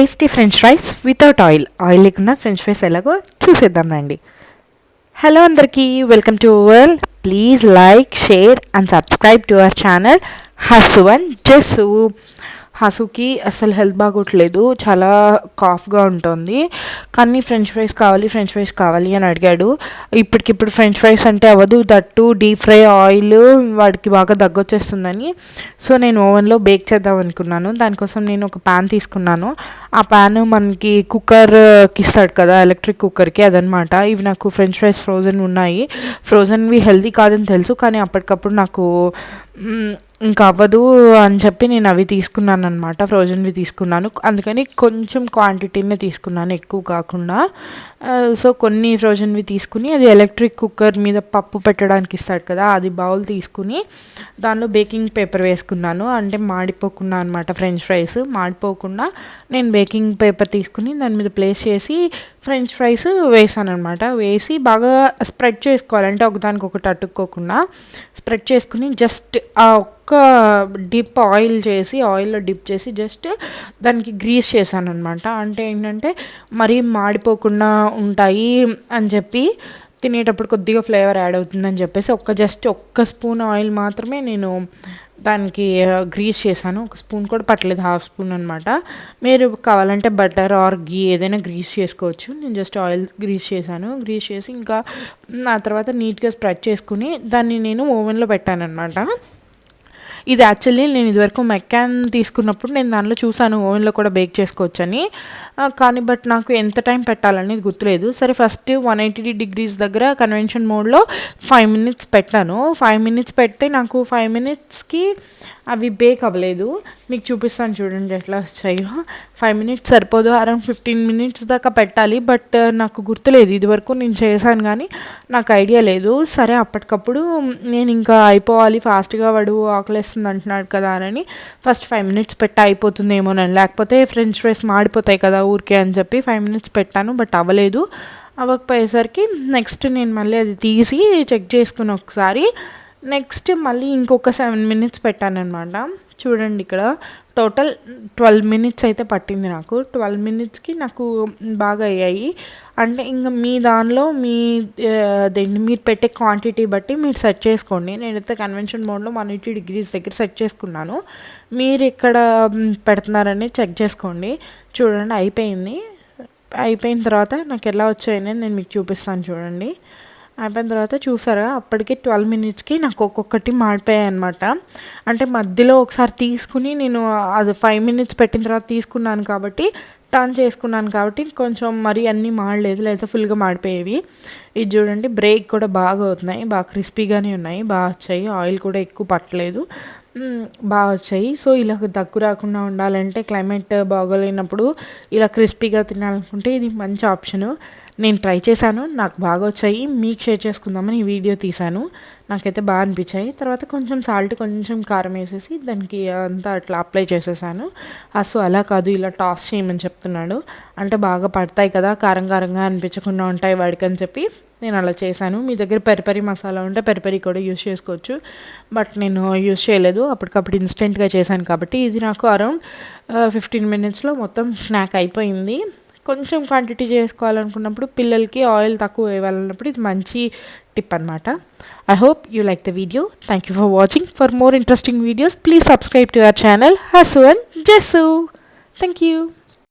Tasty french fries without oil లేకుండా french fries ఎలాగో చూసేద్దాం రండి. హలో అందరికీ, welcome to our. Please like, share and subscribe to our channel Hasu and Jassu. హసుకి అసలు హెల్త్ బాగోట్లేదు, చాలా కాఫ్గా ఉంటుంది. కానీ ఫ్రెంచ్ ఫ్రైస్ కావాలి అని అడిగాడు. ఇప్పటికిప్పుడు ఫ్రెంచ్ ఫ్రైస్ అంటే అవ్వదు, దట్టు డీప్ ఫ్రై ఆయిల్ వాడికి బాగా దగ్గొచ్చేస్తుందని. సో నేను ఓవెన్లో బేక్ చేద్దాం అనుకున్నాను. దానికోసం నేను ఒక ప్యాన్ తీసుకున్నాను. ఆ ప్యాన్ మనకి కుక్కర్కి ఇస్తాడు కదా, ఎలక్ట్రిక్ కుక్కర్కి, అదనమాట. ఇవి నాకు ఫ్రెంచ్ ఫ్రైస్ ఫ్రోజన్ ఉన్నాయి. ఫ్రోజన్వి హెల్తీ కాదని తెలుసు, కానీ అప్పటికప్పుడు నాకు ఇంకా అవ్వదు అని చెప్పి నేను అవి తీసుకున్నాను అనమాట. ఫ్రోజన్వి తీసుకున్నాను, అందుకని కొంచెం క్వాంటిటీనే తీసుకున్నాను, ఎక్కువ కాకుండా. సో కొన్ని ఫ్రోజన్వి తీసుకుని, అది ఎలక్ట్రిక్ కుక్కర్ మీద పప్పు పెట్టడానికి ఇస్తాడు కదా, అది బౌల్ తీసుకుని దానిలో బేకింగ్ పేపర్ వేసుకున్నాను. అంటే మాడిపోకుండా అనమాట, ఫ్రెంచ్ ఫ్రైస్ మాడిపోకుండా నేను బేకింగ్ పేపర్ తీసుకుని దాని మీద ప్లేస్ చేసి ఫ్రెంచ్ ఫ్రైస్ వేసాను అనమాట. వేసి బాగా స్ప్రెడ్ చేసుకోవాలంటే ఒకదానికి ఒకటి అతుక్కోకుండా స్ప్రెడ్ చేసుకుని జస్ట్ ఆ ఒక్క ఆయిల్లో డిప్ చేసి జస్ట్ దానికి గ్రీస్ చేశాను అనమాట. అంటే ఏంటంటే మరీ మాడిపోకుండా ఉంటాయి అని చెప్పి, తినేటప్పుడు కొద్దిగా ఫ్లేవర్ యాడ్ అవుతుందని చెప్పేసి జస్ట్ ఒక్క స్పూన్ ఆయిల్ మాత్రమే నేను దానికి గ్రీస్ చేశాను. ఒక స్పూన్ కూడా పట్టలేదు, హాఫ్ స్పూన్ అనమాట. మీరు కావాలంటే బటర్ ఆర్ గీ ఏదైనా గ్రీస్ చేసుకోవచ్చు. నేను జస్ట్ ఆయిల్ గ్రీస్ చేశాను. గ్రీస్ చేసి ఇంకా ఆ తర్వాత నీట్గా స్ప్రెడ్ చేసుకుని దాన్ని నేను ఓవెన్లో పెట్టాను అనమాట. ఇది యాక్చువల్లీ నేను ఇదివరకు మెక్యాన్ తీసుకున్నప్పుడు నేను దానిలో చూసాను ఓవెన్లో కూడా బేక్ చేసుకోవచ్చని, కానీ బట్ నాకు ఎంత టైం పెట్టాలనేది గుర్తులేదు. సరే ఫస్ట్ 180 degrees దగ్గర కన్వెన్షన్ మోడ్లో 5 minutes పెట్టాను. 5 minutes పెడితే నాకు 5 minutesకి అవి బేక్ అవ్వలేదు. మీకు చూపిస్తాను చూడండి ఎట్లా వచ్చాయో. 5 minutes సరిపోదు, అరౌండ్ 15 minutes దాకా పెట్టాలి. బట్ నాకు గుర్తులేదు, ఇదివరకు నేను చేశాను కానీ నాకు ఐడియా లేదు. సరే అప్పటికప్పుడు నేను ఇంకా అయిపోవాలి ఫాస్ట్గా, వాడు ఆకలేస్తుంది అంటున్నాడు కదా అని ఫస్ట్ 5 minutes పెట్టి అయిపోతుందేమోనని, లేకపోతే ఫ్రెంచ్ ఫ్రైస్ మాడిపోతాయి కదా ఊరికే అని చెప్పి 5 minutes పెట్టాను. బట్ అవ్వలేదు. అవ్వకపోయేసరికి నెక్స్ట్ నేను మళ్ళీ అది తీసి చెక్ చేసుకుని ఒకసారి నెక్స్ట్ మళ్ళీ ఇంకొక 7 minutes పెట్టానమాట. చూడండి ఇక్కడ టోటల్ 12 minutes అయితే పట్టింది నాకు. 12 minutesకి నాకు బాగా అయ్యాయి. అంటే ఇంకా మీ దానిలో మీరు పెట్టే క్వాంటిటీ బట్టి మీరు సెట్ చేసుకోండి. నేనైతే కన్వెన్షన్ మోడ్లో 180 degrees దగ్గర సెట్ చేసుకున్నాను. మీరు ఎక్కడ పెడుతున్నారని చెక్ చేసుకోండి. చూడండి అయిపోయిన తర్వాత నాకు ఎలా వచ్చాయని నేను మీకు చూపిస్తాను చూడండి. అయిపోయిన తర్వాత చూసారా, అప్పటికి 12 minutesకి నాకు ఒక్కొక్కటి మాడిపోయాయి అనమాట. అంటే మధ్యలో ఒకసారి తీసుకుని నేను అది 5 minutes పెట్టిన తర్వాత తీసుకున్నాను కాబట్టి, టర్న్ చేసుకున్నాను కాబట్టి కొంచెం మరీ అన్నీ మాడలేదు, లేదా ఫుల్గా మాడిపోయేవి. ఇది చూడండి, బ్రేక్ కూడా బాగా అవుతున్నాయి, బాగా క్రిస్పీగానే ఉన్నాయి, బాగా వచ్చాయి. ఆయిల్ కూడా ఎక్కువ పట్టలేదు, బాగా వచ్చాయి. సో ఇలా దగ్గు రాకుండా ఉండాలంటే, క్లైమేట్ బాగోలేనప్పుడు ఇలా క్రిస్పీగా తినాలనుకుంటే ఇది మంచి ఆప్షను. నేను ట్రై చేశాను, నాకు బాగా వచ్చాయి. మీకు షేర్ చేసుకుందామని ఈ వీడియో తీశాను. నాకైతే బాగా అనిపించాయి. తర్వాత కొంచెం సాల్ట్, కొంచెం కారం వేసేసి దానికి అంతా అట్లా అప్లై చేసేసాను. సో అలా కాదు, ఇలా టాస్ చేయమని చెప్తున్నాడు. అంటే బాగా పడతాయి కదా, కారంగా అనిపించకుండా ఉంటాయి వాడికి అని చెప్పి నేను అలా చేశాను. మీ దగ్గర పెరి మసాలా ఉంటే పెరి కూడా యూస్ చేసుకోవచ్చు. బట్ నేను యూస్ చేయలేదు, అప్పటికప్పుడు ఇన్స్టెంట్గా చేశాను కాబట్టి. ఇది నాకు అరౌండ్ 15 minutesలో మొత్తం స్నాక్ అయిపోయింది. కొంచెం క్వాంటిటీ చేసుకోవాలనుకున్నప్పుడు, పిల్లలకి ఆయిల్ తక్కువ వేయాలన్నప్పుడు ఇది మంచి టిప్ అనమాట. I hope you like the video. Thank you for watching. For more interesting videos, please subscribe to our channel Hasu and Jessu. Thank you.